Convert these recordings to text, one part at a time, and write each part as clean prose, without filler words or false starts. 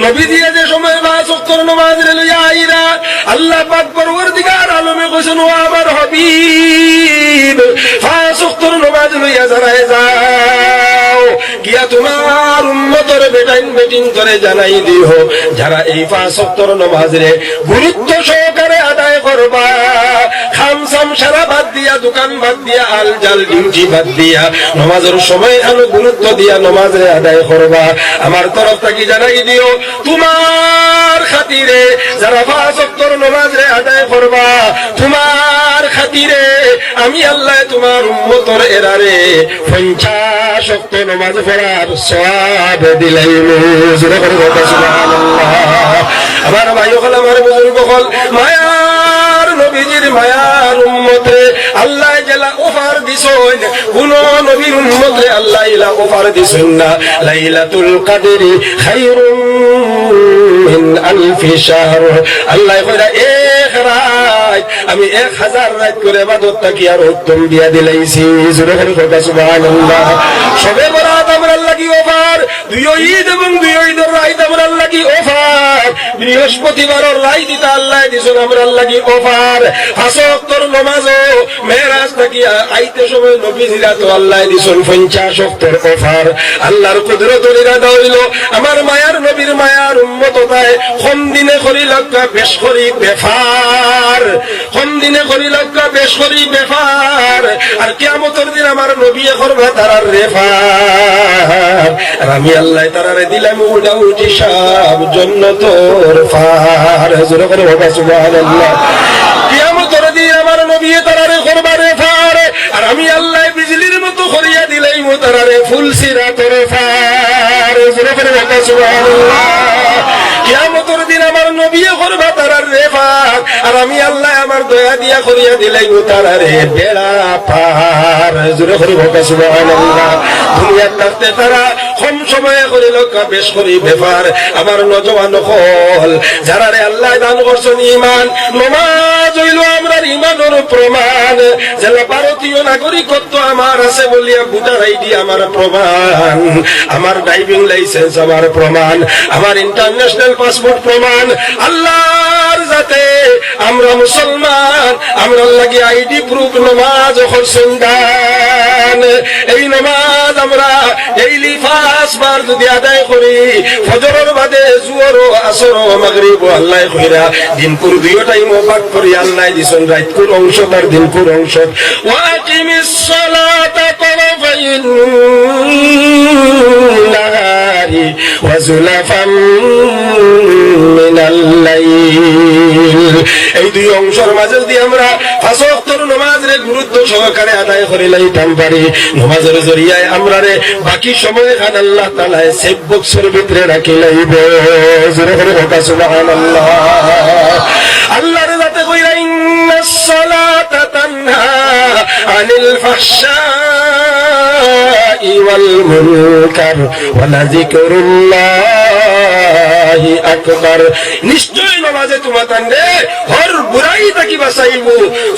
নবীজি যে সময় 5 ওয়াক্তের নামাজ লইয়া আইরা আল্লাহ পাক পরওয়ারদিগার আলমে কইছেন ও আমার হাবিব 5 ওয়াক্তের নামাজ লইয়া যারায় যাও গিয়া তোমার উম্মতের বেটিন করে জানাই দিও যারা এই 5 ওয়াক্তের নামাজে গুরুত্ব সহকারে আদায় করবা খামসাম সারা বাদ দিয়া দোকান বাদ দিয়া আল জাল ডিউটি বাদ দিয়া নামাজের সময় আলো গুরুত্ব দিয়া নামাজে আদায় করবা আমার তরফ থেকে জানাই দিও তোমার খাতিরে যারা 5 ওয়াক্তের নামাজে আদায় করবা তোমার খাতিরে আমি আল্লাহ তোমার উম্মতের এরারে 50 ওয়াক্ত নামাজ পড়ার সওয়াব দিলাইম জোরে করে বলো সুবহানাল্লাহ আমার ভাই হল আমার বুজুর্গ হল মায়ার নবীজির মায়ার উম্মতে আল্লাহ জেলা অফার দিছেন কোন নবীর উম্মতে আল্লাহ ইলা অফার দিছেন না লাইলাতুল কদরি খায়রুম মিন আলফি শাহর আল্লাহ কইরা এক রাত আমি 1000 রাত করে ইবাদত থাকি আর উত্তম দিয়া দিলাইছি জোরে করে বলো সুবহানাল্লাহ সবে বরাত আমরা লাগি অফার দুই ঈদ এবং দুই ঈদের রাত আমরা লাগি অফার বৃহস্পতিবারের রাত দিতা আল্লাহ দিছেন আমরা লাগি অফার 5 ওয়াক্তের নামাজও মেরাজ থাকি আইতে সময় নবীজিরা তো আল্লাহ দিছেন 50 ওয়াক্তের অফার আল্লাহর কুদরতের ইরাদা হইল আমার মায়ার নবীর মায়ার উম্মত তাই কম দিনে করি লক্ষ্য বেশ করি বেফার কম দিনে করি লক্ষ্য বেশ করি বেফার আর কিয়ামতের দিন আমার নবী করবে তারার রেফার আর আমি আল্লাহ তারারে দিলাম উল্টা উল্টি সব জান্নাতের ফার জোরে করে বলো সুবহানাল্লাহ কিয়ামতের দিন আমার নবী তারারে করবে রেফার আর আমি আল্লাহ বিজলির মতো করিয়া দিলাম তারারে ফুল সিরাতের ফার জোরে করে বলো সুবহানাল্লাহ কিয়ামতের দিন আমার নবী করবে তারার রেফার আর আমি আল্লাহ আমার দয়া দিয়া করিয়া দিলাই তারারে বেড়া পার জোরে করে বলো সুবহানাল্লাহ দুনিয়ার থাকতে তারা কম সময়ে করিল বেশ করি ব্যাপার আমার নজওয়ান হল যারা রে আল্লাহ দান করছেন ঈমান নামাজ হইল আমরা ঈমানের প্রমাণ যারা ভারতীয় নাগরিকত্ব আমার আছে বলিয়া ভোটার আইডি আমার প্রমাণ আমার ড্রাইভিং লাইসেন্স আমার প্রমাণ আমার ইন্টারন্যাশনাল পাসপোর্ট প্রমাণ আল্লাহর যাতে আমরা মুসলমান আমরা লাগি আইডি প্রুফ নামাজ করছেন দান এই নামাজ আমরা ডেইলি 5 বার যদি আদায় করি ফজরের বাদে জোহর ও আসর ও মাগরিব আল্লাহ কইরা দিনপুর দুই টাইম ভাগ করি আল্লাহ দিছেন রাতপুর অংশ আর দিনপুর অংশ ওয়াকিমিস সালাতা তারাফাইন নাহারি ওয়া যুলাফাম মিনাল লাইল এই দুই অংশের মাঝে যদি আমরা 5 ওয়াক্তের নামাজের গুরুত্ব সহকারে আদায় করে লাইতাম পারি নামাজের জরিয়ায় আমরা রে বাকি সময় খান আল্লাহ তাআলা সেভ বক্সের ভিতরে রাখি লাইব জোরে করে বলো সুবহানাল্লাহ আল্লাহর যাতে কইরা ইন্নাস সালাতা তানহা আনিল ফাহশাই ওয়াল মুনকার ওয়া লাযিকরুল্লাহি আকবার নিশ্চয় নামাজে তোমাদের রে হর বুরাই থাকি বাঁচাইব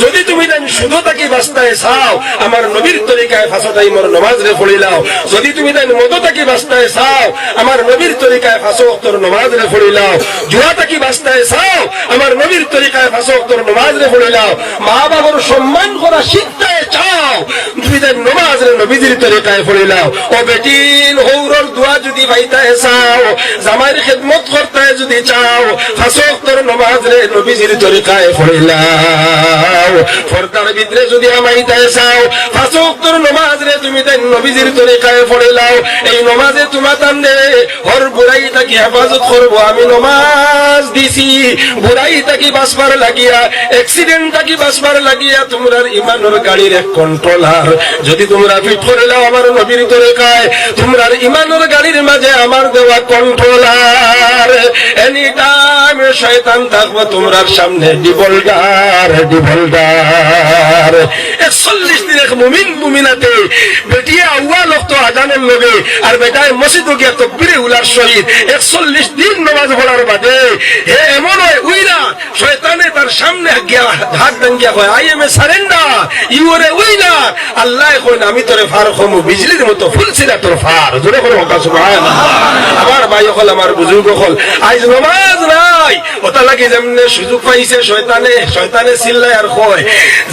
যদি তুমি দেন শুধু থাকি বাঁচতে চাও আমার নবীর তরিকায় 5 টাইমের নামাজ রে পড়িলাও যদি তুমি দেন মদ থাকি বাঁচতে চাও আমার নবীর তরিকায় 5 ওয়াক্তের নামাজ রে পড়িলাও জুয়া থাকি বাঁচতে চাও আমার নবীর তরিকায় 5 ওয়াক্তের নামাজ রে পড়িলাও মা বাবার সম্মান করা শিখতে চাও তুমি দেন নামাজ রে নবীর তরিকায় পড়িলাও ও বেটিন হৌরর দোয়া যদি পাইতে চাও জামাইর খিদমত করতে যদি চাও 5 ওয়াক্তের নামাজ রে নবীর তরিকায় পড়িলাও ফরদার ভিতরে যদি আমাইতে চাও 5 ওয়াক্তের নামাজ রে তুমি দেন নবীর তরিকায় পড়িলাও এই নামাজে তোমাদের রে হর বুরাই থাকি হেফাজত করব আমি নামাজ দিছি বুরাই থাকি বাঁচবার লাগিয়া অ্যাক্সিডেন্ট থাকি বাঁচবার লাগিয়া তোমরার ঈমানের গাড়ির এক কন্ট্রোলার যদি তোমরা ফিট করিলাও আমার নবীর তরিকায় তোমরার ঈমানের গাড়ির মাঝে আমার দেওয়া কন্ট্রোলার এনি টাইম শয়তান থাকবে তোমরার সামনে ডিভোল্ডার 41 দিন এক মুমিন মুমিনাতে বেটিয়া আউয়াল ওয়াক্ত আজানের লগে আর বেটায় মসজিদে গিয়া তাকবীরে উলার সহিত 41 দিন নামাজ পড়ার বাদে হে এমন হয় উইরা শয়তানে তার সামনে গিয়া হাত ভাঙ্গিয়া কয় I am a surrender you are a winner. আল্লাহ কয় আমি তোরে ফার খমু বিজলির মতো ফুলছিলা তোর ফার। জোরে করে বল সুবহানাল্লাহ। আমার ভাই হল আমার বুজুর্গ হল আজ নামাজ নাই ওটা লাগে যেমনে সুযোগ পাইছে শয়তানে চিল্লায় আর কয়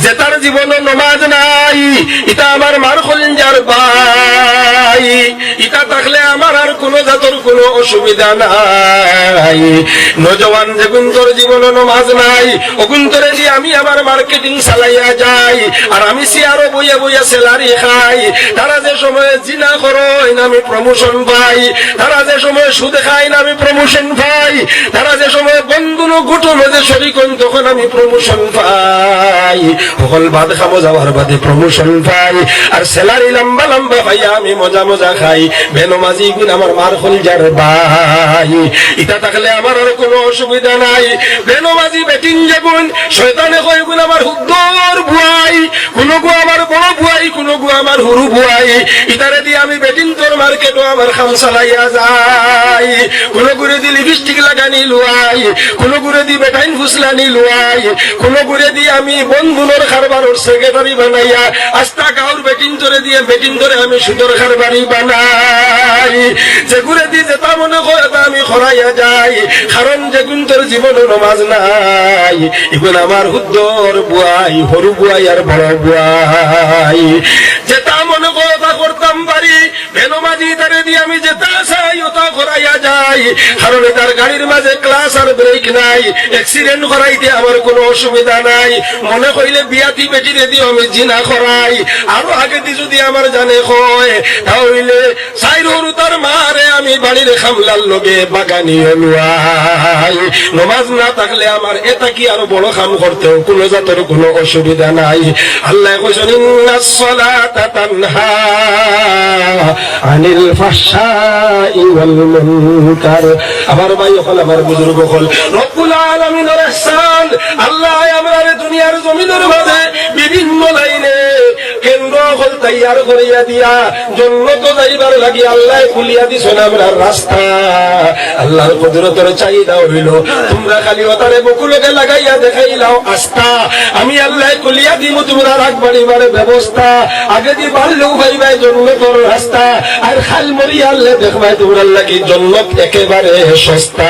যে তার জীবনে নামাজ নাই এটা আমার মার খলিঞ্জার ভাই, এটা থাকলে আমার আর কোন জাতর কোনো অসুবিধা নাই। নজওয়ান যেগুন তোর জীবনে নামাজ নাই ওগুন তোরে দিয়ে আমি আমার মার্কেটিং চালাইয়া যাই আর আমি সিয়ারো বইয়া বইয়া স্যালারি খাই। তারা যে সময় জিনা করো আমি প্রমোশন পাই, তারা যে সময় সুদ খাই না আমি প্রমোশন পাই, তারা যে সময় বন্ধুনো গুটো মধ্যে শরীক হন তখন আমি প্রমোশন পাই, সকল ভাত খাবো যাওয়ার বাদে প্রমোশন পাই আর স্যালারি লম্বা লম্বা পাইয়া আমি মজা মজা খাই। বেনমাজি গুণ আমার মার খলিজার ভাই, এটা থাকলে আমার আর কোনো অসুবিধা নাই। বেনমাজি বেটিং যেগুন শয়তানে কয় গুণ আমার হুদ্দর বুয়াই, কোনো গো আমার বড় বুয়াই, কোনো গো আমার হুরু বুয়াই, ইতারে দিয়ে আমি বেটিং তোর মার্কেটও আমার খাম চালাইয়া যাই। কোনো গুড়ে দি লিপস্টিক লাগানি লুয়াই, কোনো গুড়ে দি বেটাইন ফুসলানি লুয়াই, কোনো গুড়ে দিয়ে আমি বন্ধুনোর খারবারোর সেক্রেটারি বানাইয়া আস্তা গাঁর বেটিং তোরে দিয়ে বেটিং ধরে আমি সুদর খারবারি বানাই। যে গুড়ে দি যেটা মনে হয় তা আমি খরাইয়া যাই, কারণ যেগুন তোর জীবনে নমাজ নাই এগুলো আমার হুদ্দর বুয়াই, হরু বুয়াই আর বড় বুয়াই। যেটা মনে হয় তা করতাম পারি, বেনমাজি তারে দিয়ে আমি যেটা চাই ওটা করাইয়া যাই, কারণ তার গাড়ির মাঝে ক্লাস আর ব্রেক নাই, অ্যাক্সিডেন্ট করাইতে আমার কোনো অসুবিধা নাই। মনে করিলে বিয়াতি বেটিরে দিয়ে আমি জিনা করাই, আরো আগে দি যদি আমার জানে হয় তাহলে সাইর হরু তার মারে আমি বাড়ির খামলার লগে বাগানি লুয়াই। নমাজ না থাকলে আমার এটা কি আরো বড় কাম করতেও কোনো জাতের কোনো অসুবিধা নাই। আল্লাহ কইছেন ইন্নাস সালাতা তানহা আনিল ফাহশাই ওয়াল মুনকার। আমার ভাই হল আমার বুজুর্গ হল রব্বুল আলামিনের ইহসান, আল্লাহ আমরারে দুনিয়ার জমিনের মাঝে বিভিন্ন লাইনে কেন্দ্র হল তৈয়ার করিয়া দিয়া জান্নাত যাইবার লাগি আল্লাহ খুলিয়া দিছেন আমরা রাস্তা। আল্লাহর কুদরতের চাহিদা হইল তোমরা খালি ওটারে বকুলকে লাগাইয়া দেখাইলাও আস্থা, আমি আল্লাহ খুলিয়া দিব তোমরা রাখবাড়িবার ব্যবস্থা। আগে দি বাড়লেও ভাইবাই জান্নাতের রাস্তা আর খাল মরি আল্লাহ দেখবাই তোমরা লাগি জান্নাত একেবারে সস্তা।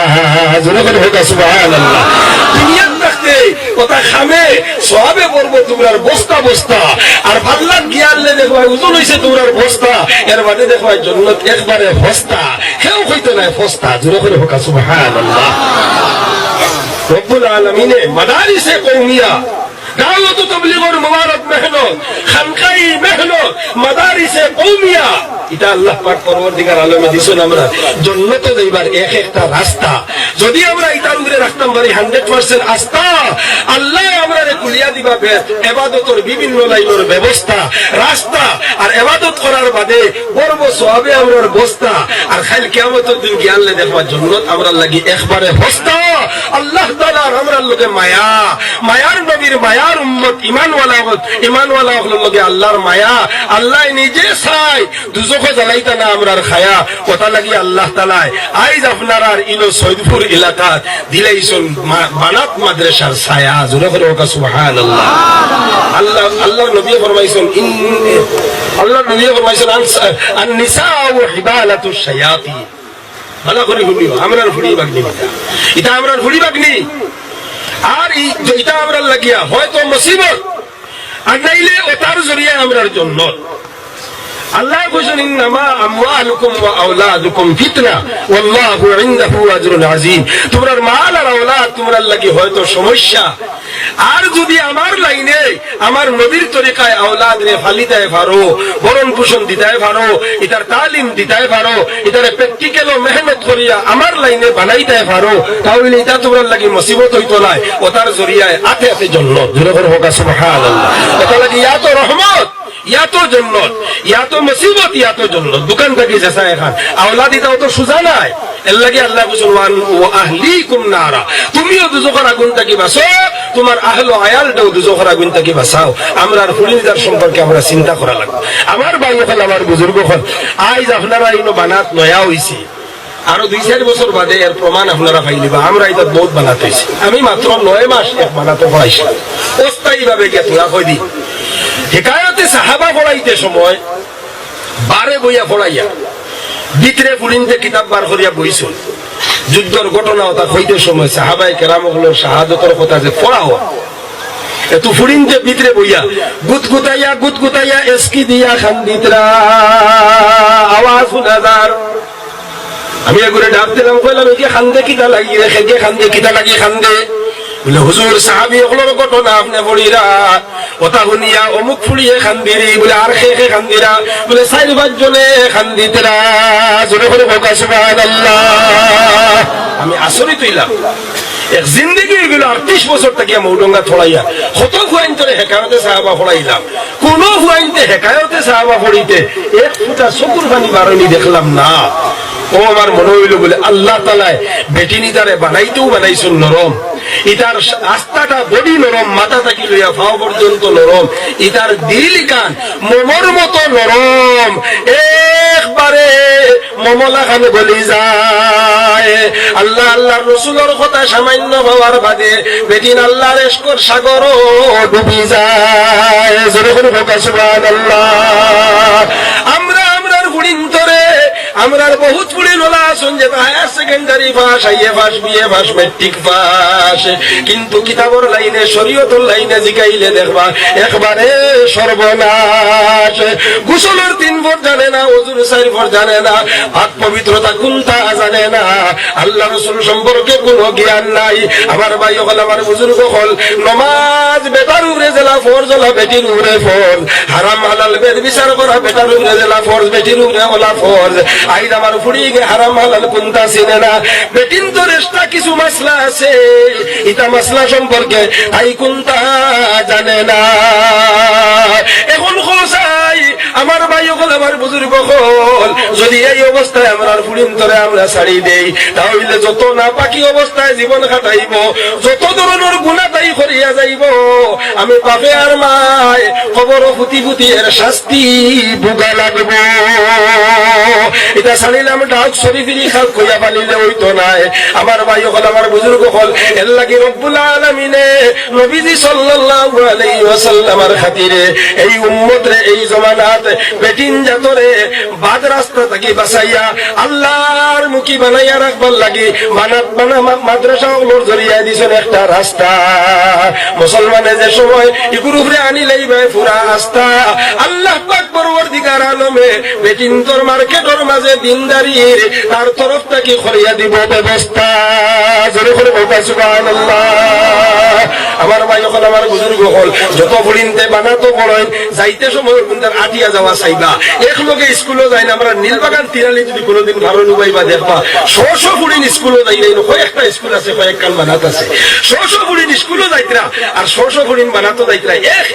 জোরে করে হোক সুবহানাল্লাহ। দুনিয়ার থাকতে কথা খামে সওয়াবে পড়বো তোমরার বস্তা বস্তা আর পাল্লার গিয়ালে দেখবাই ওজন হইছে তোমরার বস্তা, এর বাদে দেখবাই জান্নাত একবারে বস্তা, কেউ কইতে নাই বস্তা। জোরে করে হোক সুবহানাল্লাহ। রব্বুল আলামিনে মাদারিসে কওমিয়া দাওয়াত ও তাবলীগের মুবারক মেহনত, খানকাই মেহনত, মাদারিসে কওমিয়া এটা আল্লাহ পাক পরবর্তীকার আলমে দিছেন আমরা জান্নাত যাইবার এক একটা রাস্তা। যদি আমরা এটার উপরে রাখতাম পারি 100% আস্থা, আল্লাহ আমরারে কুলিয়া দিবা ইবাদতের বিভিন্ন লাইনের ব্যবস্থা রাস্তা আর ইবাদত করার বাদে বড় সওয়াবে আমরার বস্তা আর খালি কিয়ামতের দিন গিয়ালে দেখবা জান্নাত আমরার লাগি একবারে বস্তা। আল্লাহ তাআলার আমরার লগে মায়া, মায়ার নবীর মায়ার উম্মত ঈমানওয়ালা হলোর লগে আল্লাহর মায়া। আল্লাহ নিজে চাই দুজখে জ্বালাইতা না আমরার খায়া, কথা লাগি আল্লাহ তাআলা আইজ আপনার আর ইলো সৈয়দপুর এলাকাত দিলাইছেন বানাত মাদ্রাসার ছায়া। জোরে করে ওকা সুবহানাল্লাহ। আল্লাহর নবী ফরমাইছেন আন নিসাউ হিবালাতুশ শায়াতিন। ভালো করে শুনিও, আমরার ফুড়ি বাগনি এটা আমরার ফুড়ি বাগনি আর এটা আমরার লাগিয়া হয়তো মুসিবত আর নাইলে ওটার জরিয়া আমরার জন্য। আল্লাহ কইছেন ইন্নামা আমওয়ালুকুম ওয়া আওলাদুকুম ফিতনা ওয়াল্লাহু ইনদাহু আজরুন আযীম। তোমার মাল আর আওলাদ তোমার লাগি হয়তো সমস্যা, আর যদি আমার লাইনে আমার নবীর তরিকায় আওলাদ রে ফালিতায় পারো, বরণ পোষণ দিতায় পারো, এটার তালিম দিতায় পারো, এটার প্র্যাকটিক্যাল ও মেহনত করিয়া আমার লাইনে বানাইতায় পারো, তাহলে এটা তোমার লাগি মুসিবত হইতো না, ওটার জরিয়ায় আতে আতে জান্নাত। জোরে করে হোক সুবহানাল্লাহ। ওটা লাগি ইয়া তো রহমত, ইয়া তো জান্নাত, ইয়া তো মুসিবত, ইয়া তো জান্নাত। দোকান থেকে যেসা এখন আওলাদ এটাও তো সোজা নাই, এর লাগি আল্লাহ বলেন ওয়া আহলিকুম নারা, তুমিও দুজকের আগুন থেকে বাঁচো তোমার আহলো আয়ালটাও দুজখের আগুন থেকে বাঁচাও। আমরা আর ফুরিনজার সম্পর্কে আমরা চিন্তা করা লাগবে। আমার ভাই হল, আমার বুজুর্গ হল, আজ আপনারা ইনো বানাত নয়া হয়েছে, আরো 2-4 বছর বাদে এর প্রমাণ আপনারা পাইলিবা। আমরা এটা বহুত বানাতে হয়েছি। আমি মাত্র 9 মাস এক বানাতে পড়াইছি অস্থায়ী ভাবে গিয়ে তোলা কই দি হেকায়তে সাহাবা পড়াইতে সময় বারে বইয়া পড়াইয়া ভিতরে ফুরিনতে কিতাব বার করিয়া বইছ। যুদ্ধের ঘটনা ওটা হইতে সময় সাহাবায়ে কেরামগুলোর শাহাদতের কথা যে পড়া হয়, এত ফুরিনতে ভিতরে বইয়া গুতগুতাইয়া এসকি দিয়া খান্দিতরা আওয়াজ শুনাদার। আমি এগুলো ডাক দিলাম, কইলাম কি খান্দে কিতা লাগি রেখে খান্দে কিতা লাগি খান্দে বলে হুজুর সাহাবী ওগুলোর ঘটনা আপনি পড়িরা ওটা শুনিয়া অমুক ফুড়িয়ে খান্দিরি বলে আর খেয়ে খান্দিরা বলে 4-5 জনে খান্দিতরা জোরে করে বকা সুবহানাল্লাহ। আমি আচরিত হইলাম। এক জিন্দগি এগুলো 38 বছর থেকে মৌডঙ্গা ছড়াইয়া কত হুয়াইনতরে হেকায়তে সাহাবা পড়াইলাম, কোন হুয়াইনতে হেকায়তে সাহাবা পড়িতে এক ফুটা চকুর পানি বারণি দেখলাম না। ও আমার মনে হইল বলে আল্লাহ তাআলা বেটিনি তারে বানাইতেও বানাইছেন নরম, ইতার আস্থাটা বডি নরম, মাথা থাকি লইয়া পাও পর্যন্ত নরম, ইতার দিল কান মোমর মতো নরম, একবারে মমলা খান গলি যায়। আল্লাহ আল্লাহর রাসূলের কথা সামান্য হওয়ার বাদে বেটিন আল্লাহর ইশকর সাগরও ডুবি যায়। জোরে করে বকা সুবহানাল্লাহ। আমরার গুণিন্তরে আমরার বহুত পুড়ি লোলা আছেন যে higher secondary pass, IA pass, BA pass, matric pass, কিন্তু কিতাবর লাইনে শরীয়তের লাইনে জিগাইলে দেখবা একবারে সর্বনাশ। গোসলের 3 ফর জানে না, ওযুর 4 ফর জানে না, পাক পবিত্রতা কোনটা জানে না, আল্লাহ রাসূল সম্পর্কে কোনো জ্ঞান নাই। আমার ভাই হল, আমার বুজুর্গ হল, নমাজ বেটার উপরে জেলা ফরজ হলা বেটির উপরে ফরজ, হারাম হালাল বেদ বিচার করা বেটার উপরে জেলা ফরজ বেটির উপরে হলা ফরজ। আইদ আমার ফুড়ি গে হারাম হালাল কোনটা চিনে না, বেটিন তো রেস্টা কিছু মাসলা আছে, ইটা মাসলা সম্পর্কে তাই কোনটা জানে না। এখন খোসাই আমার ভাই হল, আমার বুজুর্গ হল, যদি এই অবস্থায় আমরা ফুড়িন ধরে আমরা ছাড়ি দেই, তাহলে যত না পাকি অবস্থায় জীবন কাটাইব, যত ধরনের গুনাহ তাই করিয়া যাইব, আমি বাপে আর মায় খবর ফুটি ফুটি এর শাস্তি ভোগা লাগব। এটা ছাড়িলাম ডাক শরীফিরি খাক কইয়া পালিলে হইতো নাই। আমার ভাই হল, আমার বুজুর্গ হল, এর লাগি রব্বুল আলামিনে নবীজি সাল্লাল্লাহু আলাইহি ওয়াসাল্লামের খাতিরে এই উম্মতরে এই জমানাত বেটিন জাতরে বাদ রাস্তা থেকে বাঁচাইয়া আল্লাহর মুখী বানাইয়া রাখবার লাগি মাদ্রাসা ওগুলোর জড়িয়ে দিছেন একটা রাস্তা। মুসলমানে যে সময় ইগুর উপরে আনি লাইবে পুরা আস্থা, আল্লাহ পাক পরওয়ারদিগার আলমে বেটিন তোর মার্কেটের মাঝে দিনদারির তার তরফ থেকে করিয়া দিব ব্যবস্থা। জোরে করে বলবা সুবহানাল্লাহ। আমার ভাই হল, আমার বুজুর্গ হল, যত ফুড়িনতে বানাতো পড়েন যাইতে সময় কোনটার আটিয়া যাওয়া চাইবা, এক লগে স্কুলও যাই না। আমরা নীলবাগান তিরালি যদি কোনোদিন ভালো নুবাইবা দেখবা 100 ফুড়িন স্কুলও যাই নাই, কয়েকটা স্কুল আছে, কয়েকখান বানাত আছে, 100 ফুড়িন স্কুলও যাইতরা আর 100 ফুড়িন বানাতো যাইতরা।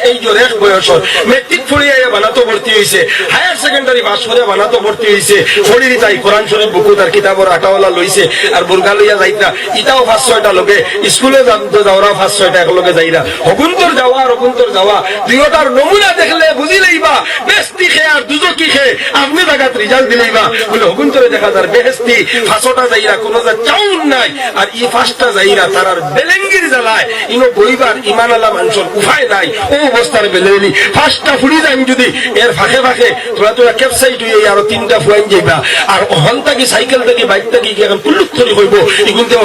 এই জোর এক বয়সর মেট্রিক ফুড়িয়া বানাতো ভর্তি হয়েছে, হায়ার সেকেন্ডারি পাস করে বানাতো ভর্তি হয়েছে, ফড়িরি তাই কোরআন শরীফ বুকু তার কিতাবর আটাওয়ালা লইছে আর বুর্গা লইয়া যাইতরা। ইটাও 5-6টা লগে স্কুলে যাওয়ারা 5-6টা একলগে যাইরা। হগুন্তর যাওয়া আর অগুন্তর যাওয়া দুইটার নমুনা দেখলে বুঝি লইবা বেস্তি খে আর দুজকি খে আপনি জায়গাত রিজাল্ট দিলেইবা বলে হগুন্তরে দেখা যার বেহেস্তি 5টা যাইরা কোনো যা চাউন নাই, আর ই 5টা যাইরা তারার বেলেঙ্গির জ্বালায় ইনো বইবার ইমান আলা মানুষের উপায় নাই। ও অবস্থার বেলেলি 5টা ফুড়ি যাইন যদি এর ফাঁকে ফাঁকে তোরা ক্যাপসাইট হয়ে আরো 3টা ফুয়াইন যাইবা, আর হন থাকি সাইকেল থেকে বাইক থেকে এখন পুল্লুত্তরি হইব ইগুনতে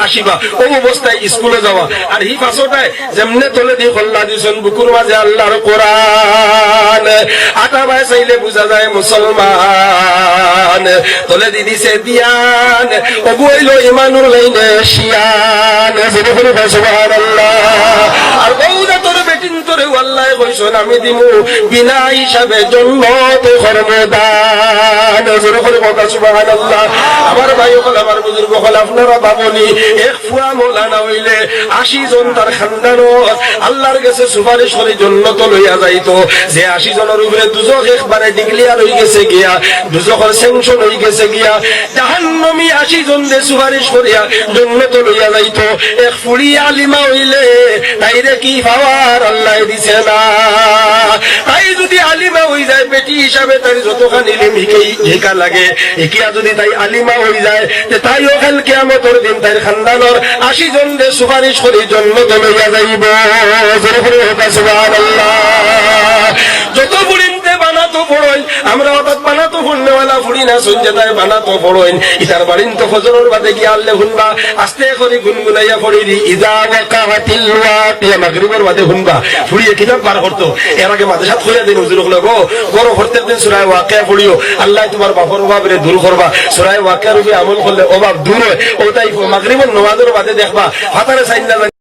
আসিবা। ও অবস্থায় স্কুলে যাওয়া আর ই 5টায় যেমনে তোলে দিয়ে খোল্লা দিয়েছেন বুকুর মাঝে আল্লাহর কোরআন, আটা ভাই চাইলে বুঝা যায় মুসলমান, তোলে দি দিছে দিয়ান অগুইল ইমানুর লাইনে শিয়ান। সুবহানাল্লাহ। আর বউদা তোর মাটিন তোরে আল্লাহ কইছেন আমি দিমু বিনা হিসাবে জন্নত খরমদান জোরে করে কথা সুবহানাল্লাহ। আমার ভাই হল আমার বুজুর্গ হল আপনারা বাবনি এক ফুয়া মৌলানা হইলে 80 জন তার খানদানত আল্লাহর কাছে সুপারিশ করে জন্নত লইয়া যাইতো। যে 80 জনের উপরে দুজক একবারে ডিক্লিয়ার হয়ে গেছে গিয়া, দুজকের স্যাংশন হয়ে গেছে গিয়া, জাহান্নামী 80 জন দে সুপারিশ করিয়া জন্নত লইয়া যাইতো। এক ফুড়ি আলিমা হইলে তাইরে কি পাওয়ার আল্লাহ দিছে না। তাই যদি আলিমা হয়ে যায় বেটি হিসাবে তাই যতখানি ইলম শিকা লাগে, একিয়া যদি তাই আলিমা হয়ে যায় তাইও কাল কিয়ামতের দিন তাই খানদানের 80 জন দে সুপারিশ করে জন্নত লইয়া যাইব। সুবহানাল্লাহ। যত বুড়িনতে বানাতো পড়ইন আমরা অর্থাৎ বানাতো ফুলনেওয়ালা ফুড়ি না সঞ্জেতায় বানাতো পড়ইন ইতার বাড়িন তো ফজরের বাদে গিয়ে আল্লে শুনবা আস্তে করে গুনগুনাইয়া পড়ি দি ইদা ওয়াকাতিল ওয়াকিয়া মাগরিবের বাদে শুনবা ফুড়িয়ে কিতাব বার করতো। এর আগে মাঝে সাথ কইয়া দিন হুজুর হলো গো গরো প্রত্যেক দিন সূরা ওয়াকিয়া পড়িও আল্লাহ তোমার বাপর অভাবরে দূর করবা। সূরা ওয়াকিয়ার উপরে আমল করলে অভাব দূর হয়। ওটাই মাগরিবের নামাজের বাদে দেখবা হাতারে সাইন